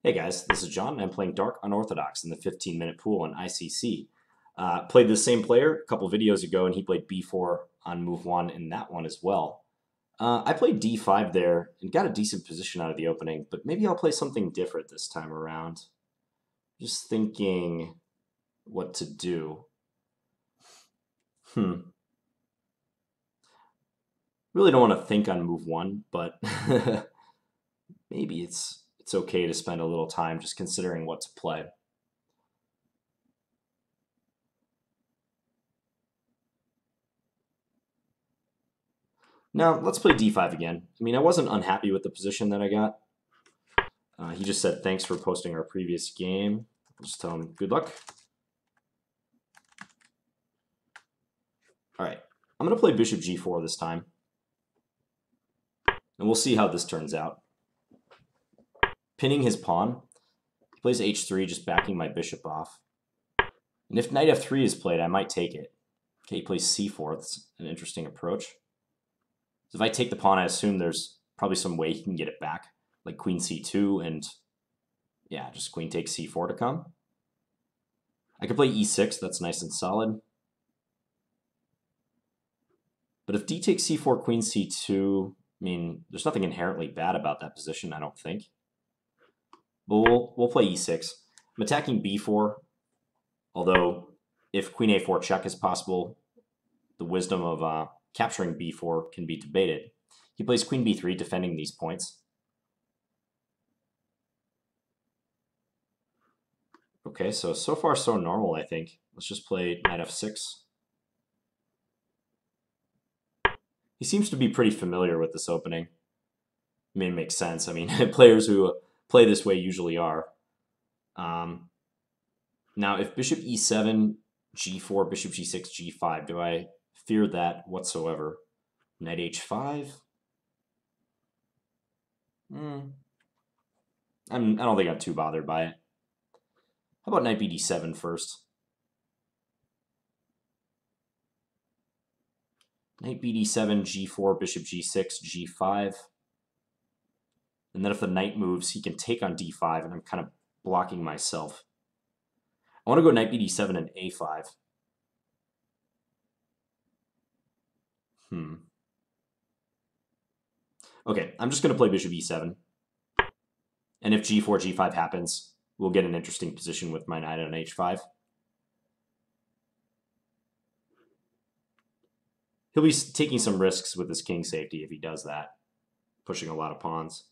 Hey guys, this is John, and I'm playing Dark Unorthodox in the 15-minute pool on ICC. Played the same player a couple videos ago, and he played b4 on move 1 in that one as well. I played d5 there and got a decent position out of the opening, but maybe I'll play something different this time around. Just thinking what to do. Really don't want to think on move 1, but maybe it's okay to spend a little time just considering what to play. Now, let's play d5 again. I mean, I wasn't unhappy with the position that I got. He just said, thanks for posting our previous game. I'll just tell him, good luck. All right, I'm going to play bishop g4 this time. And we'll see how this turns out. Pinning his pawn. He plays h3, just backing my bishop off. And if knight f3 is played, I might take it. Okay, he plays c4. That's an interesting approach. So if I take the pawn, I assume there's probably some way he can get it back, like queen c2, and yeah, just queen takes c4 to come. I could play e6. That's nice and solid. But if d takes c4, queen c2, I mean, there's nothing inherently bad about that position, I don't think. But we'll play e6. I'm attacking b4, although if queen a4 check is possible, the wisdom of capturing b4 can be debated. He plays queen b3, defending these points. Okay, so far so normal, I think. Let's just play knight f6. He seems to be pretty familiar with this opening. I mean, it makes sense. I mean, players who play this way usually are. Now, if bishop e7, g4, bishop g6, g5, do I fear that whatsoever? Knight h5? I don't think I'm too bothered by it. How about knight bd7 first? Knight bd7, g4, bishop g6, g5. And then if the knight moves, he can take on d5, and I'm kind of blocking myself. I want to go knight bd7 and a5. Okay, I'm just going to play bishop e7. And if g4, g5 happens, we'll get an interesting position with my knight on h5. He'll be taking some risks with his king safety if he does that, pushing a lot of pawns.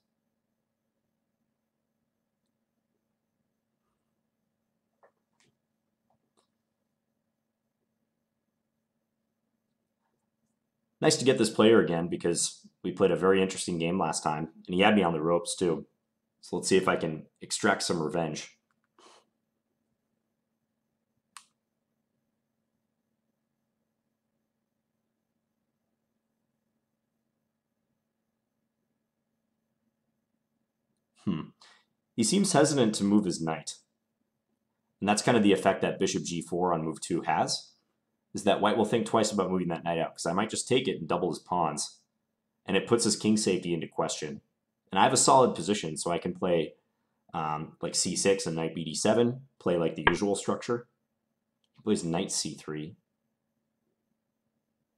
Nice to get this player again because we played a very interesting game last time, and he had me on the ropes too. So let's see if I can extract some revenge. He seems hesitant to move his knight. And that's kind of the effect that bishop g4 on move 2 has, is that white will think twice about moving that knight out, because I might just take it and double his pawns. And it puts his king safety into question. And I have a solid position, so I can play like c6 and knight bd7, play like the usual structure. He plays knight c3.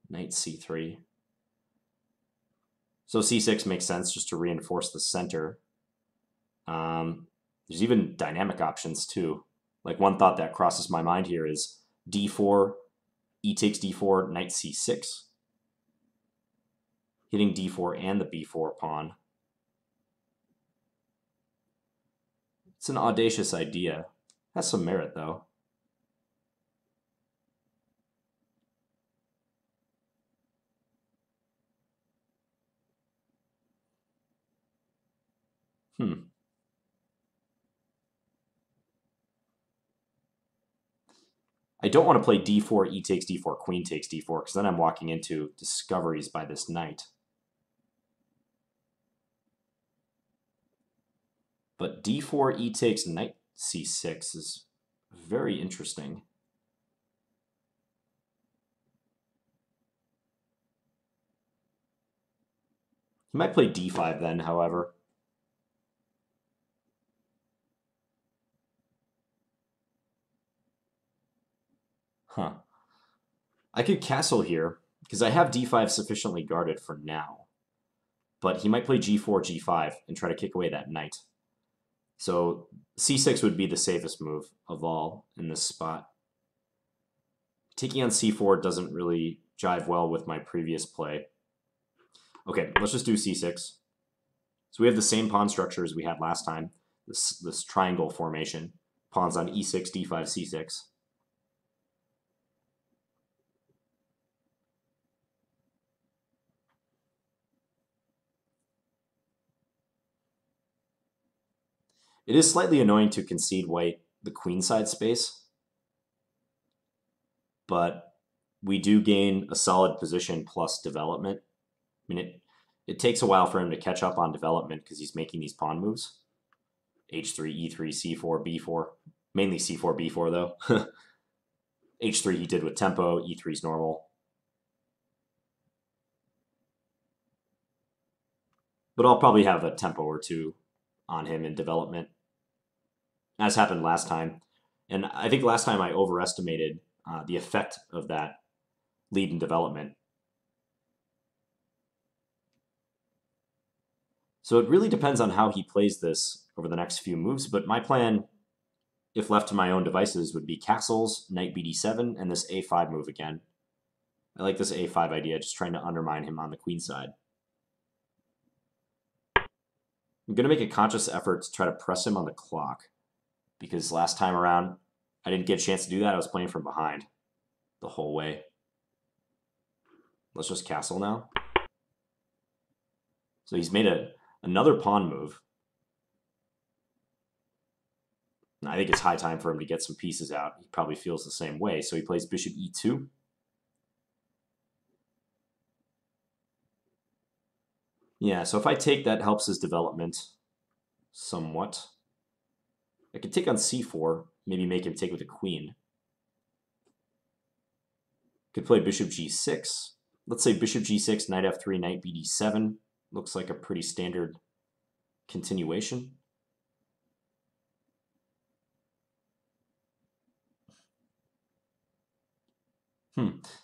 Knight c3. So c6 makes sense just to reinforce the center. There's even dynamic options too. Like one thought that crosses my mind here is d4, e takes d4, knight c6. Hitting d4 and the b4 pawn. It's an audacious idea. Has some merit though. I don't want to play d4, e takes d4, queen takes d4, because then I'm walking into discoveries by this knight. But d4, e takes knight c6 is very interesting. He might play d5 then, however. Huh. I could castle here, because I have d5 sufficiently guarded for now. But he might play g4, g5, and try to kick away that knight. So c6 would be the safest move of all in this spot. Taking on c4 doesn't really jive well with my previous play. Okay, let's just do c6. So we have the same pawn structure as we had last time, this triangle formation. Pawns on e6, d5, c6. It is slightly annoying to concede white the queenside space, but we do gain a solid position plus development. I mean, it takes a while for him to catch up on development because he's making these pawn moves. h3, e3, c4, b4. Mainly c4, b4, though. h3 he did with tempo, e3 is normal. But I'll probably have a tempo or two on him in development, as happened last time. And I think last time I overestimated the effect of that lead in development. So it really depends on how he plays this over the next few moves, but my plan, if left to my own devices, would be castles, knight bd7, and this a5 move again. I like this a5 idea, just trying to undermine him on the queen side. I'm going to make a conscious effort to try to press him on the clock, because last time around, I didn't get a chance to do that. I was playing from behind the whole way. Let's just castle now. So he's made another pawn move. And I think it's high time for him to get some pieces out. He probably feels the same way. So he plays bishop e2. Yeah, so if I take that, helps his development somewhat. I could take on c4, maybe make him take with the queen. Could play bishop g6. Let's say bishop g6, knight f3, knight bd7. Looks like a pretty standard continuation.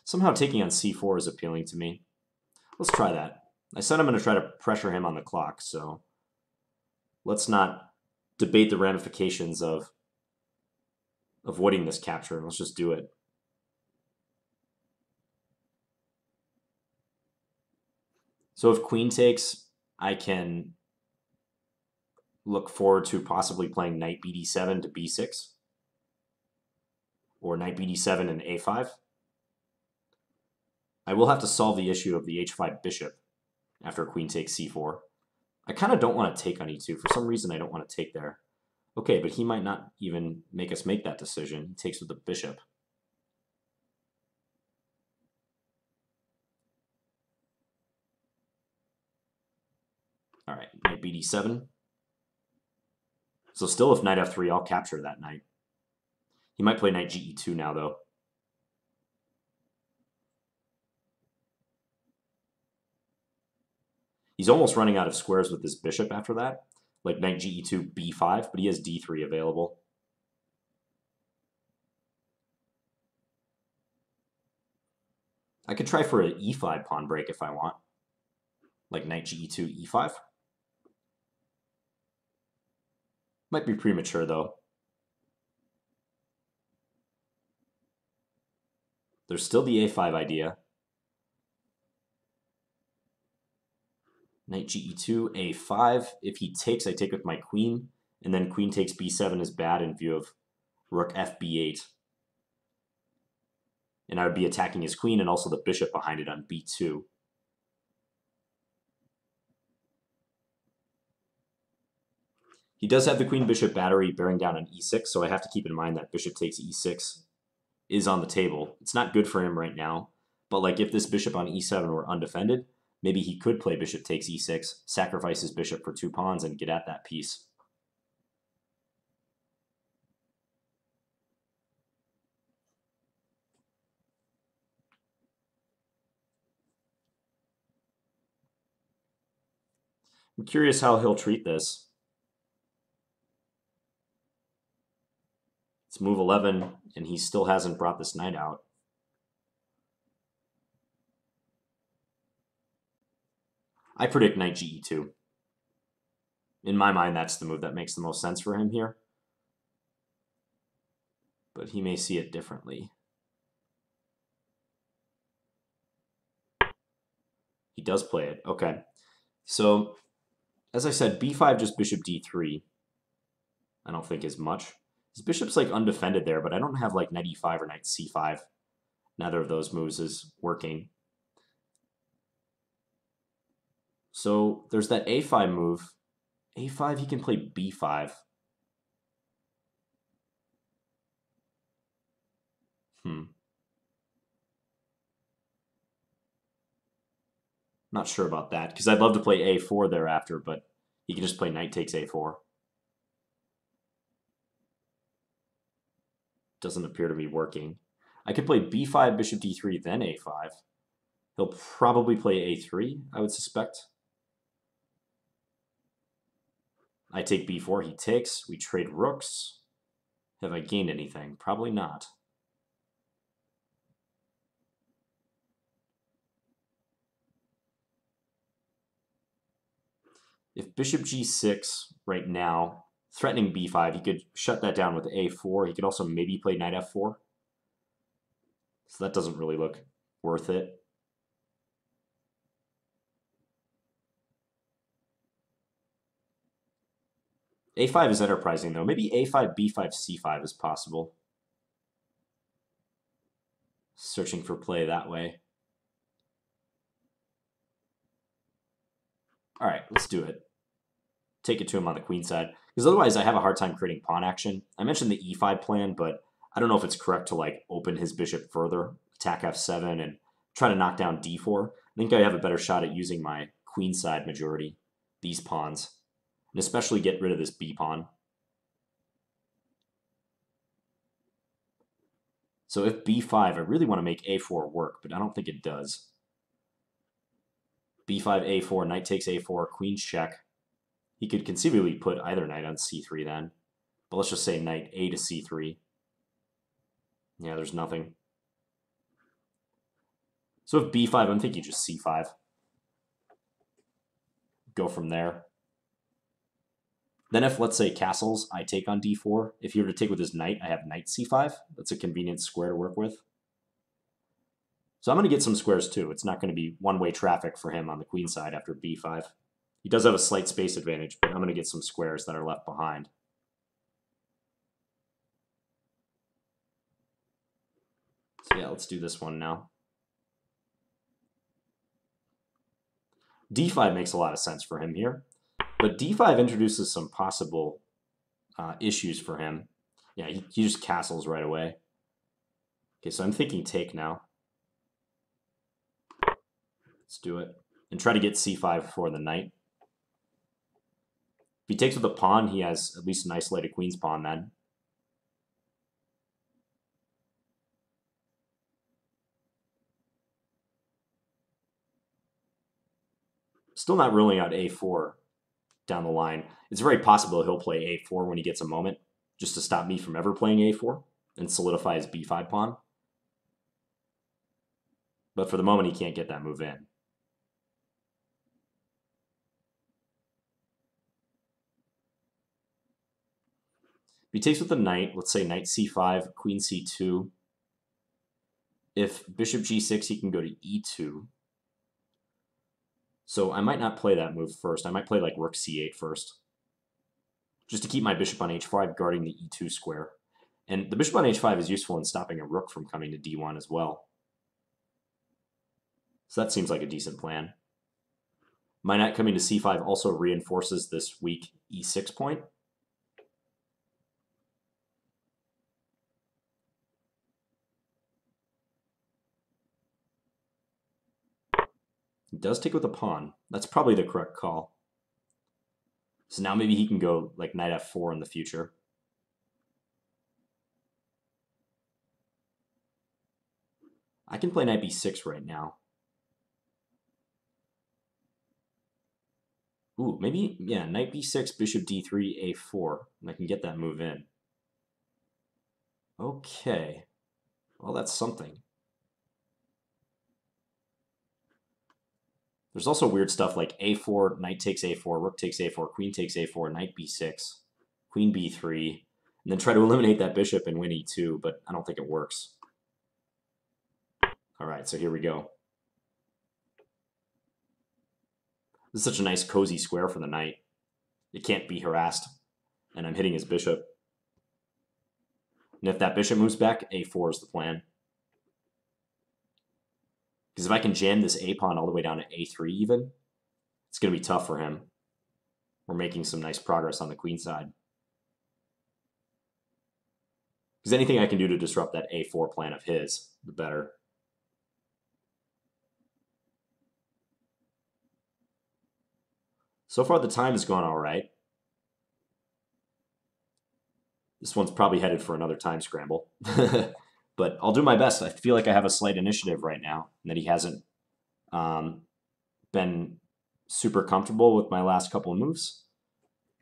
Somehow taking on c4 is appealing to me. Let's try that. I said I'm going to try to pressure him on the clock, so let's not debate the ramifications of avoiding this capture. Let's just do it. So if queen takes, I can look forward to possibly playing knight bd7 to b6, or knight bd7 and a5. I will have to solve the issue of the h5 bishop after queen takes c4. I kind of don't want to take on e2. For some reason, I don't want to take there. Okay, but he might not even make us make that decision. He takes with the bishop. All right, knight bd7. So still, if knight f3, I'll capture that knight. He might play knight ge2 now, though. He's almost running out of squares with this bishop after that, like knight ge2, b5, but he has d3 available. I could try for an e5 pawn break if I want, like knight ge2, e5. Might be premature, though. There's still the a5 idea. Knight ge2, a5. If he takes, I take with my queen, and then queen takes b7 is bad in view of rook fb8. And I would be attacking his queen and also the bishop behind it on b2. He does have the queen-bishop battery bearing down on e6, so I have to keep in mind that bishop takes e6 is on the table. It's not good for him right now, but like if this bishop on e7 were undefended, maybe he could play bishop takes e6, sacrifice his bishop for 2 pawns, and get at that piece. I'm curious how he'll treat this. It's move 11, and he still hasn't brought this knight out. I predict knight ge2. In my mind, that's the move that makes the most sense for him here. But he may see it differently. He does play it. Okay. So, as I said, b5, just bishop d3, I don't think is much. His bishop's like undefended there, but I don't have like knight e5 or knight c5. Neither of those moves is working. So there's that a5 move. a5, he can play b5. Not sure about that, because I'd love to play a4 thereafter, but he can just play knight takes a4. Doesn't appear to be working. I could play b5, bishop d3, then a5. He'll probably play a3, I would suspect. I take b4, he takes. We trade rooks. Have I gained anything? Probably not. If bishop g6 right now, threatening b5, he could shut that down with a4. He could also maybe play knight f4. So that doesn't really look worth it. a5 is enterprising, though. Maybe a5, b5, c5 is possible. Searching for play that way. All right, let's do it. Take it to him on the queen side. Because otherwise I have a hard time creating pawn action. I mentioned the e5 plan, but I don't know if it's correct to like open his bishop further, attack f7, and try to knock down d4. I think I have a better shot at using my queen side majority, these pawns, and especially get rid of this b pawn. So if b5, I really want to make a4 work, but I don't think it does. b5, a4, knight takes a4, queen's check. He could conceivably put either knight on c3 then. But let's just say knight a to c3. Yeah, there's nothing. So if b5, I'm thinking just c5. Go from there. Then if, let's say, castles, I take on d4. If you were to take with his knight, I have knight c5. That's a convenient square to work with. So I'm going to get some squares too. It's not going to be one-way traffic for him on the queen side after b5. He does have a slight space advantage, but I'm going to get some squares that are left behind. So yeah, let's do this one now. d5 makes a lot of sense for him here, but d5 introduces some possible issues for him. Yeah, he just castles right away. Okay, so I'm thinking take now. Let's do it. And try to get c5 for the knight. If he takes with a pawn, he has at least an isolated queen's pawn then. Still not ruling out a4 down the line. It's very possible he'll play a4 when he gets a moment, just to stop me from ever playing a4 and solidify his b5 pawn. But for the moment, he can't get that move in. If he takes with the knight, let's say knight c5, queen c2. If bishop g6, he can go to e2. So I might not play that move first. I might play like rook c8 first, just to keep my bishop on h5 guarding the e2 square. And the bishop on h5 is useful in stopping a rook from coming to d1 as well. So that seems like a decent plan. My knight coming to c5 also reinforces this weak e6 point. He does take with a pawn. That's probably the correct call. So now maybe he can go like knight f4 in the future. I can play knight b6 right now. Ooh, maybe, yeah, knight b6, bishop d3, a4, and I can get that move in. Okay. Well, that's something. There's also weird stuff like a4, knight takes a4, rook takes a4, queen takes a4, knight b6, queen b3, and then try to eliminate that bishop and win e2, but I don't think it works. All right, so here we go. This is such a nice cozy square for the knight. It can't be harassed, and I'm hitting his bishop. And if that bishop moves back, a4 is the plan. Because if I can jam this a pawn all the way down to a3 even, it's going to be tough for him. We're making some nice progress on the queen side. Because anything I can do to disrupt that a4 plan of his, the better. So far, the time has gone all right. This one's probably headed for another time scramble. But I'll do my best. I feel like I have a slight initiative right now, and that he hasn't been super comfortable with my last couple of moves.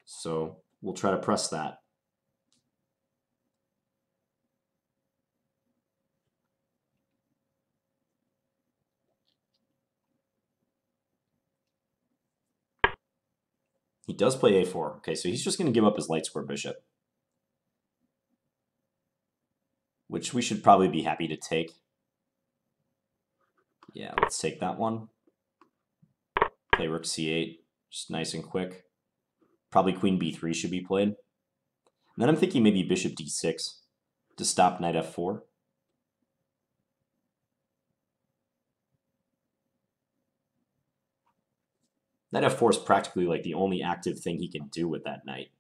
So we'll try to press that. He does play a4. Okay, so he's just going to give up his light square bishop, which we should probably be happy to take. Yeah, let's take that one. Play rook c8, just nice and quick. Probably queen b3 should be played. And then I'm thinking maybe bishop d6 to stop knight f4. Knight f4 is practically like the only active thing he can do with that knight.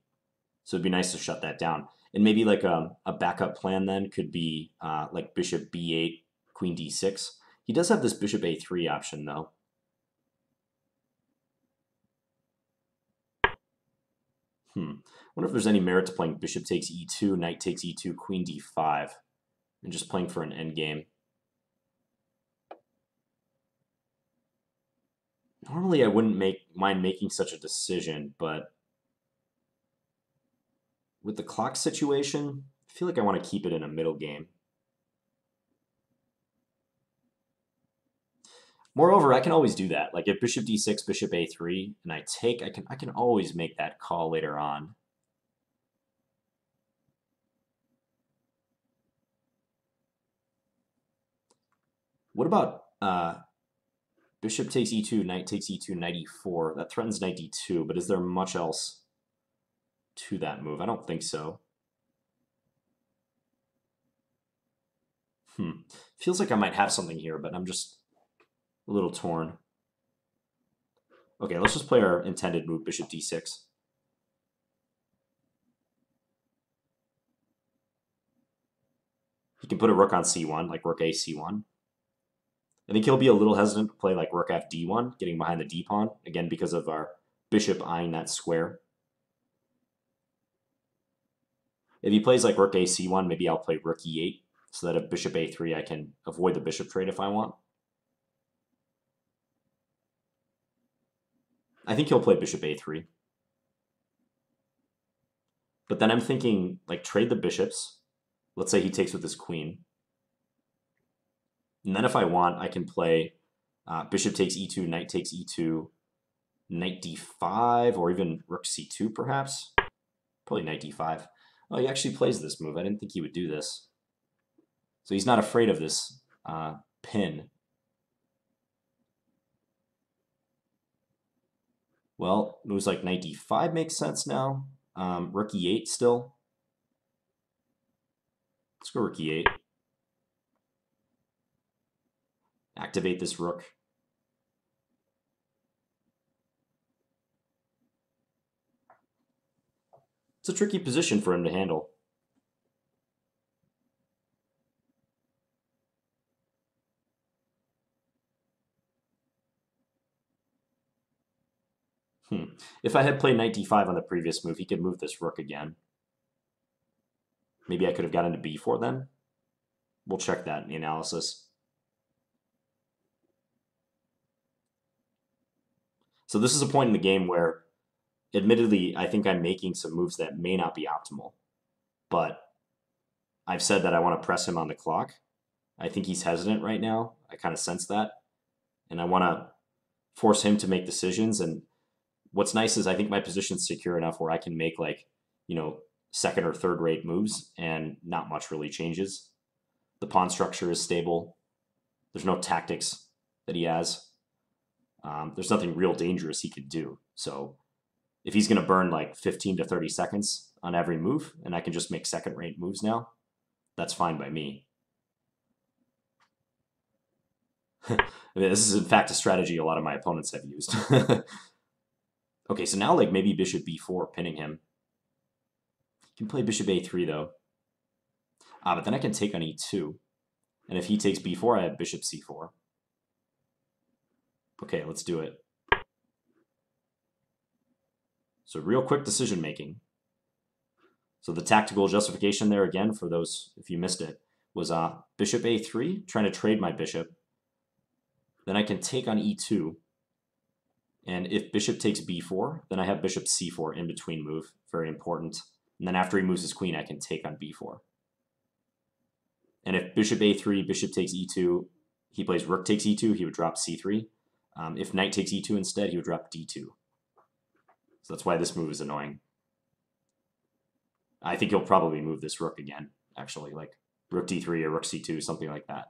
So it'd be nice to shut that down. And maybe like a backup plan then could be like bishop b8, queen d6. He does have this bishop a3 option though. Wonder if there's any merit to playing bishop takes e2, knight takes e2, queen d5, and just playing for an endgame. Normally I wouldn't mind making such a decision, but with the clock situation, I feel like I want to keep it in a middle game. Moreover, I can always do that. Like if bishop d6, bishop a3, and I take, I can always make that call later on. What about bishop takes e2, knight takes e2, knight e4? That threatens knight d2, but is there much else to that move? I don't think so. Feels like I might have something here, but I'm just a little torn. Okay, let's just play our intended move, bishop d6. He can put a rook on c1, like rook a c1. I think he'll be a little hesitant to play like rook f d1, getting behind the d pawn, again because of our bishop eyeing that square. If he plays like rook a c1, maybe I'll play rook e8, so that if bishop a3, I can avoid the bishop trade if I want. I think he'll play bishop a3. But then I'm thinking, like, trade the bishops. Let's say he takes with his queen. And then if I want, I can play bishop takes e2, knight takes e2, knight d5, or even rook c2 perhaps. Probably knight d5. Oh, he actually plays this move. I didn't think he would do this. So he's not afraid of this pin. Well, moves like knight d5 makes sense now. Rook e8 still. Let's go rook e8. Activate this rook. It's a tricky position for him to handle. If I had played knight d5 on the previous move, he could move this rook again. Maybe I could have gotten to b4 then. We'll check that in the analysis. So this is a point in the game where, admittedly, I think I'm making some moves that may not be optimal. But I've said that I want to press him on the clock. I think he's hesitant right now. I kind of sense that. And I want to force him to make decisions. And what's nice is I think my position's secure enough where I can make like, second or third rate moves and not much really changes. The pawn structure is stable. There's no tactics that he has. There's nothing real dangerous he could do. So if he's going to burn like 15 to 30 seconds on every move, and I can just make second rate moves now, that's fine by me. This is in fact a strategy a lot of my opponents have used. Okay, so now like maybe bishop b4, pinning him. You can play bishop a3 though. But then I can take on e2. And if he takes b4, I have bishop c4. Okay, let's do it. So real quick decision making. So the tactical justification there again, for those if you missed it, was bishop a3, trying to trade my bishop. Then I can take on e2. And if bishop takes b4, then I have bishop c4 in between move. Very important. And then after he moves his queen, I can take on b4. And if bishop a3, bishop takes e2, he plays rook takes e2, he would drop c3. If knight takes e2 instead, he would drop d2. So that's why this move is annoying. I think he'll probably move this rook again, actually, like rook d3 or rook c2, something like that.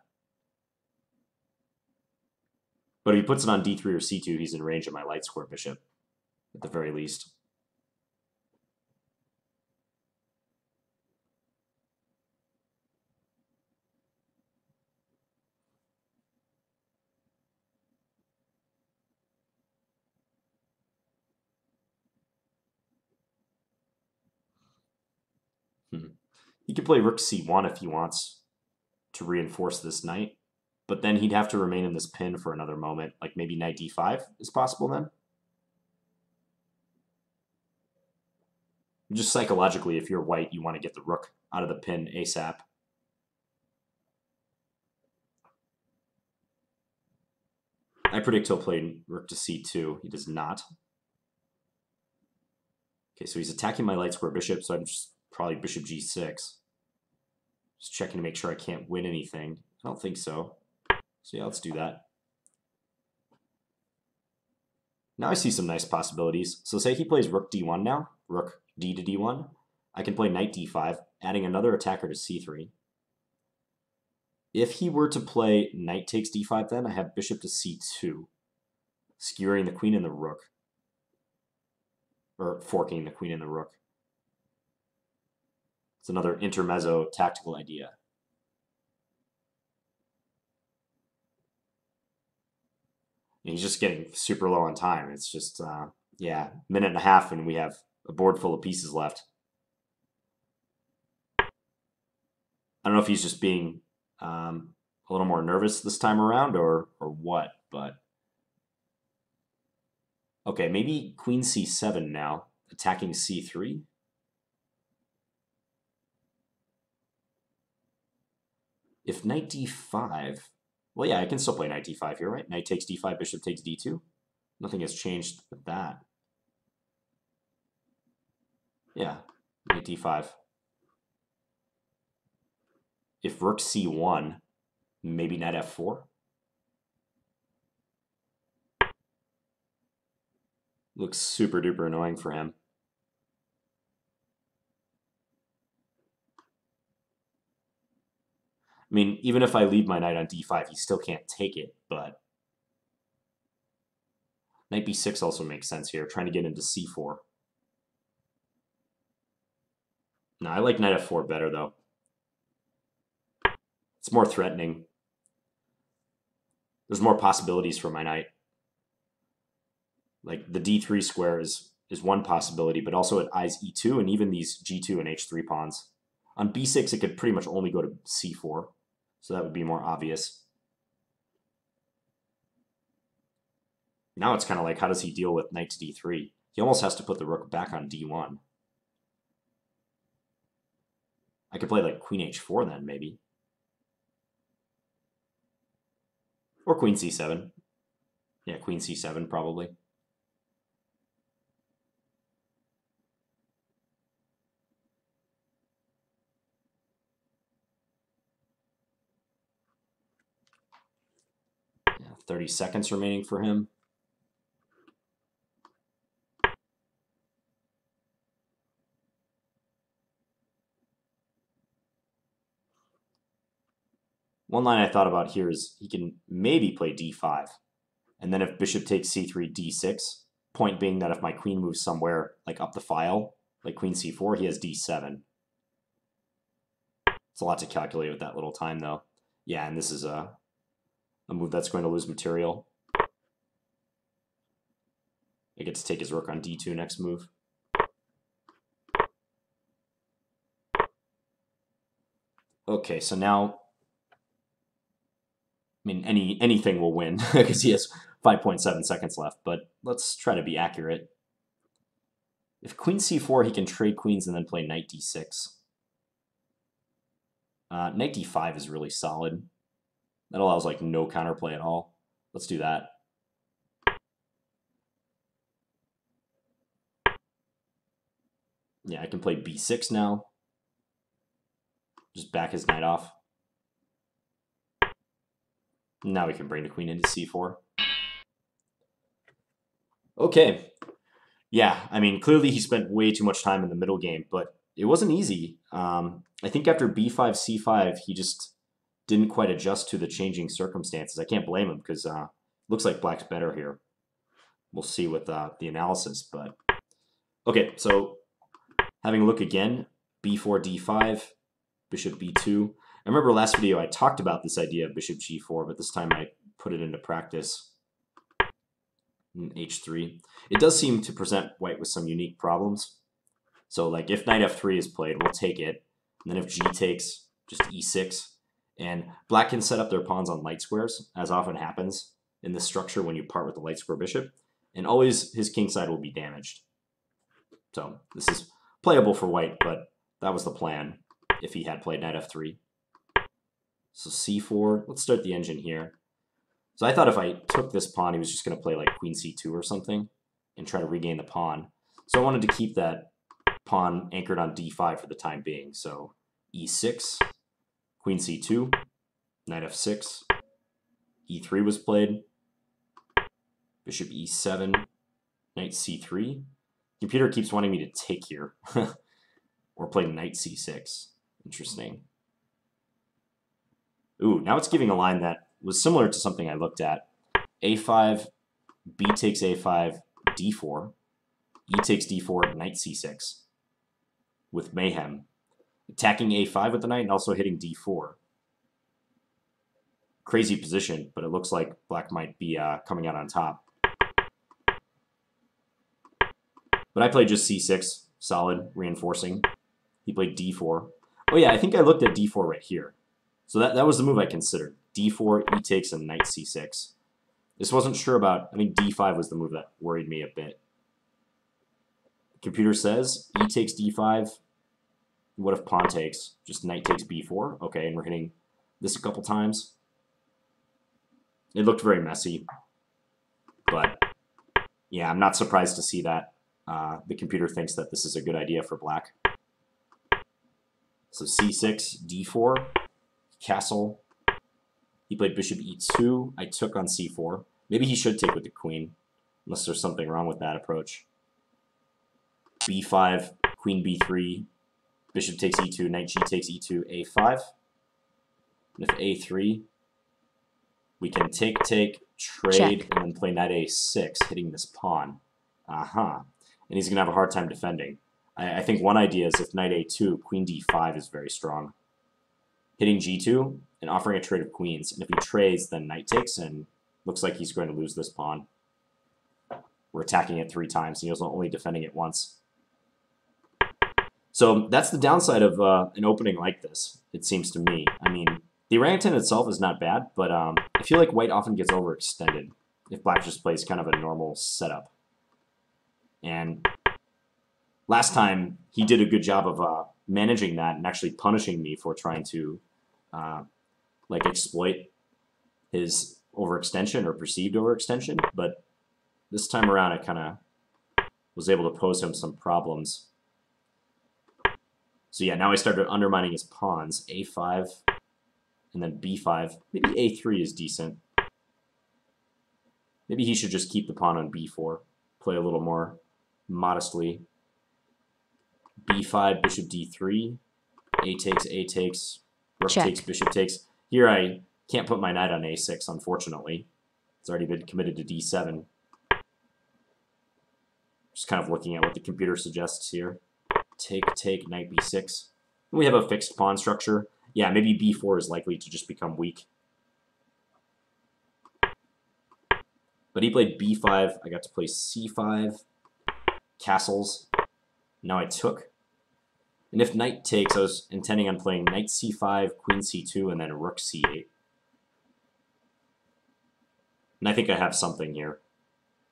But if he puts it on d3 or c2, he's in range of my light square bishop, at the very least. He could play rook c1 if he wants to reinforce this knight, but then he'd have to remain in this pin for another moment, like maybe knight d5 is possible then. Just psychologically, if you're white, you want to get the rook out of the pin ASAP. I predict he'll play rook to c2. He does not. Okay, so he's attacking my light square bishop, so I'm just probably bishop g6. Just checking to make sure I can't win anything. I don't think so. So yeah, let's do that. Now I see some nice possibilities. So say he plays rook d1 now, rook d to d1. I can play knight d5, adding another attacker to c3. If he were to play knight takes d5 then, I have bishop to c2, skewering the queen and the rook. Or forking the queen and the rook. It's another intermezzo tactical idea. And he's just getting super low on time. It's just, yeah, minute and a half and we have a board full of pieces left. I don't know if he's just being a little more nervous this time around or what, but... Okay, maybe queen c7 now, attacking c3. If knight d5, well, yeah, I can still play knight d5 here, right? Knight takes d5, bishop takes d2. Nothing has changed with that. Yeah, knight d5. If rook c1, maybe knight f4. Looks super duper annoying for him. I mean, even if I leave my knight on d5, he still can't take it, but knight b6 also makes sense here, trying to get into c4. No, I like knight f4 better, though. It's more threatening. There's more possibilities for my knight. Like, the d3 square is one possibility, but also it eyes e2 and even these g2 and h3 pawns. On b6, it could pretty much only go to c4, so that would be more obvious. Now it's kind of like, how does he deal with knight to d3? He almost has to put the rook back on d1. I could play like queen h4 then, maybe. Or queen c7. Yeah, queen c7 probably. 30 seconds remaining for him. One line I thought about here is he can maybe play d5. And then if bishop takes c3, d6, point being that if my queen moves somewhere like up the file, like queen c4, he has d7. It's a lot to calculate with that little time, though. Yeah, and this is a move that's going to lose material. I get to take his rook on d2 next move. Okay, so now, I mean, anything will win because he has 5.7 seconds left, but let's try to be accurate. If queen c4, he can trade queens and then play knight d6. Knight d5 is really solid. That allows like no counterplay at all. Let's do that. Yeah, I can play b6 now. Just back his knight off. Now we can bring the queen into c4. Okay. Yeah, I mean, clearly he spent way too much time in the middle game, but it wasn't easy. I think after b5, c5, he just didn't quite adjust to the changing circumstances. I can't blame him because looks like black's better here. We'll see with the analysis, but okay, so having a look again, b4, d5, bishop b2. I remember last video I talked about this idea of bishop g4, but this time I put it into practice. H3. It does seem to present white with some unique problems. So like if knight f3 is played, we'll take it. And then if g takes, just e6. And black can set up their pawns on light squares, as often happens in this structure when you part with the light square bishop. And always his king side will be damaged. So this is playable for white, but that was the plan if he had played knight f3. So c4, let's start the engine here. So I thought if I took this pawn, he was just going to play like queen c2 or something and try to regain the pawn. So I wanted to keep that pawn anchored on d5 for the time being. So e6, queen c2, knight f6, e3 was played, bishop e7, knight c3. Computer keeps wanting me to take here or play knight c6. Interesting. Ooh, now it's giving a line that was similar to something I looked at. a5, b takes a5, d4, e takes d4, knight c6 with mayhem. Attacking a5 with the knight and also hitting d4. Crazy position, but it looks like black might be coming out on top. But I played just c6, solid, reinforcing. He played d4. Oh yeah, I think I looked at d4 right here. So that was the move I considered. d4, e takes, and knight c6. This wasn't sure about, I think d5 was the move that worried me a bit. The computer says e takes d5. What if pawn takes? Just knight takes b4. Okay, and we're hitting this a couple times. It looked very messy. But yeah, I'm not surprised to see that. The computer thinks that this is a good idea for black. So c6, d4, castle. He played bishop e2. I took on c4. Maybe he should take with the queen, unless there's something wrong with that approach. b5, queen b3, bishop takes e2, knight g takes e2, a5. And if a3, we can take, trade, check, and then play knight a6, hitting this pawn. Aha. And he's going to have a hard time defending. I think one idea is if knight a2, queen d5 is very strong. Hitting g2 and offering a trade of queens. And if he trades, then knight takes, and looks like he's going to lose this pawn. We're attacking it 3 times, and he's only defending it once. So that's the downside of an opening like this, it seems to me. I mean, the orangutan itself is not bad, but I feel like white often gets overextended if black just plays kind of a normal setup. And last time, he did a good job of managing that and actually punishing me for trying to like exploit his overextension or perceived overextension. But this time around, I kind of was able to pose him some problems. So yeah, now I started undermining his pawns. a5 and then b5. Maybe a3 is decent. Maybe he should just keep the pawn on b4, play a little more modestly. b5, bishop d3, a takes, rook Check. takes, bishop takes. Here I can't put my knight on a6, unfortunately. It's already been committed to d7. Just kind of looking at what the computer suggests here. Take, knight b6. We have a fixed pawn structure. Yeah, maybe b4 is likely to just become weak. But he played b5. I got to play c5. Castles. Now I took. And if knight takes, I was intending on playing knight c5, queen c2, and then rook c8. And I think I have something here.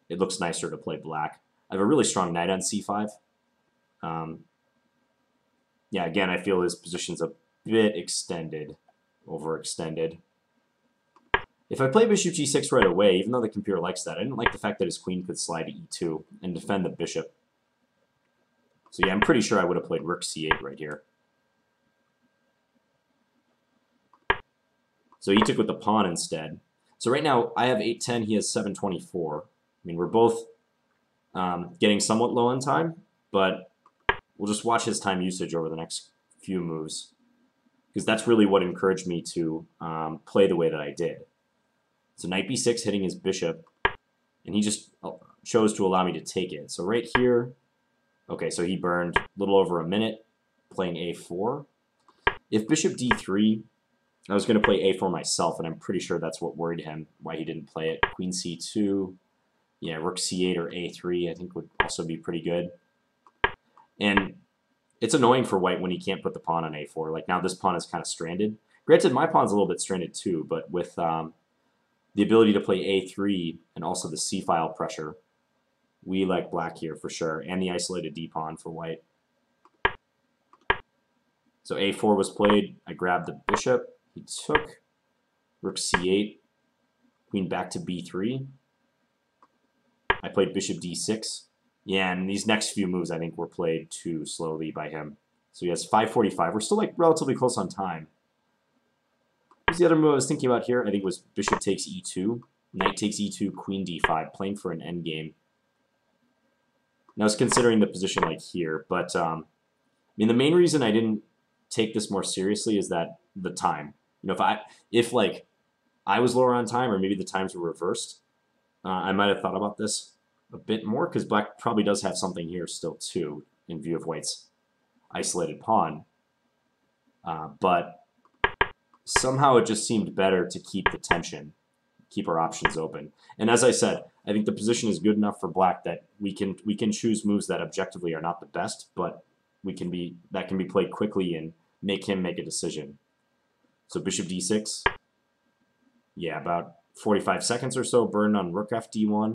It looks nicer to play black. I have a really strong knight on c5. Yeah, again, I feel his position's a bit extended, overextended. If I play bishop g6 right away, even though the computer likes that, I didn't like the fact that his queen could slide to e2 and defend the bishop. So yeah, I'm pretty sure I would have played rook c8 right here. So he took with the pawn instead. So right now, I have 8-10, he has 7-24. I mean, we're both getting somewhat low on time, but we'll just watch his time usage over the next few moves, because that's really what encouraged me to play the way that I did. So knight b6 hitting his bishop, and he just chose to allow me to take it. So right here, okay, so he burned a little over a minute playing a4. If bishop d3, I was going to play a4 myself, and I'm pretty sure that's what worried him, why he didn't play it. Queen c2, yeah, rook c8 or a3 I think would also be pretty good. And it's annoying for white when he can't put the pawn on a4. Like now this pawn is kind of stranded. Granted, my pawn's a little bit stranded too, but with the ability to play a3 and also the c-file pressure, we like black here for sure, and the isolated d-pawn for white. So a4 was played. I grabbed the bishop. He took. Rook c8. Queen back to b3. I played bishop d6. Yeah, and these next few moves I think were played too slowly by him. So he has 5:45. We're still like relatively close on time. What's the other move I was thinking about here? I think it was bishop takes e2. Knight takes e2, queen d5, playing for an endgame. And I was considering the position like here, but I mean the main reason I didn't take this more seriously is that the time. You know, if like I was lower on time, or maybe the times were reversed, I might have thought about this a bit more, because black probably does have something here still too, in view of white's isolated pawn. But somehow it just seemed better to keep the tension, keep our options open. And as I said, I think the position is good enough for black that we can choose moves that objectively are not the best, but that can be played quickly and make him make a decision. So bishop d6, yeah, about 45 seconds or so burned on rook f d1.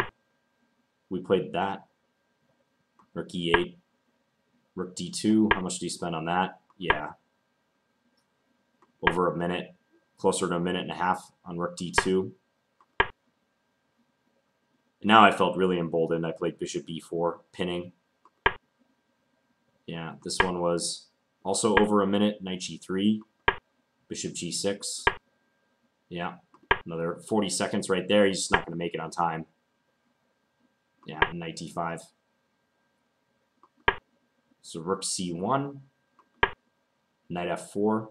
We played that. Rook e8, rook d2. How much do you spend on that? Yeah, over a minute, closer to a minute and a half on rook d2. Now I felt really emboldened. I played bishop b4, pinning. Yeah, this one was also over a minute. Knight g3, bishop g6. Yeah, another 40 seconds right there. He's just not going to make it on time. Yeah, knight d5. So rook c1, knight f4.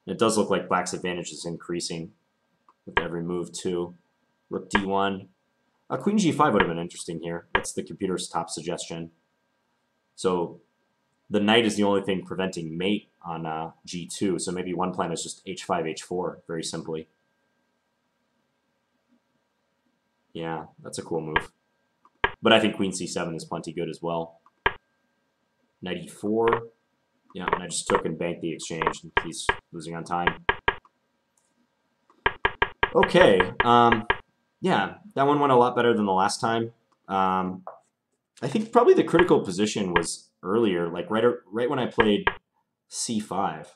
And it does look like black's advantage is increasing with every move too. Rook d1. Queen g5 would have been interesting here. That's the computer's top suggestion. So the knight is the only thing preventing mate on g2. So maybe one plan is just h5, h4, very simply. Yeah, that's a cool move. But I think queen c7 is plenty good as well. Knight e4. Yeah, and I just took and banked the exchange. And he's losing on time. Okay. Yeah, that one went a lot better than the last time. I think probably the critical position was earlier, like right when I played c5.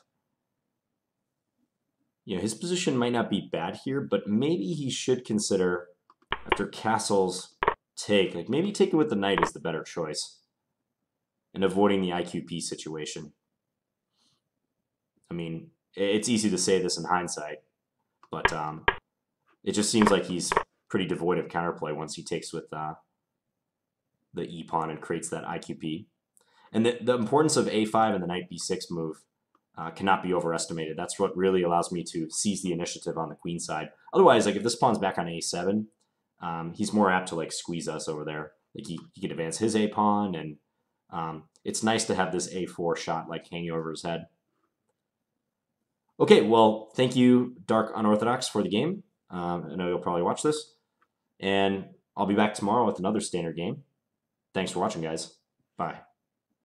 You know, his position might not be bad here, but maybe he should consider, after castles take, like maybe taking with the knight is the better choice, and avoiding the IQP situation. I mean, it's easy to say this in hindsight, but it just seems like he's pretty devoid of counterplay once he takes with the e pawn and creates that IQP. And the importance of a5 and the knight b6 move cannot be overestimated. That's what really allows me to seize the initiative on the queen side. Otherwise, like if this pawn's back on a7, he's more apt to like squeeze us over there. Like he can advance his a pawn, and it's nice to have this a4 shot like hanging over his head. Okay, well, thank you, Dark Unorthodox, for the game. I know you'll probably watch this. And I'll be back tomorrow with another standard game. Thanks for watching, guys. Bye.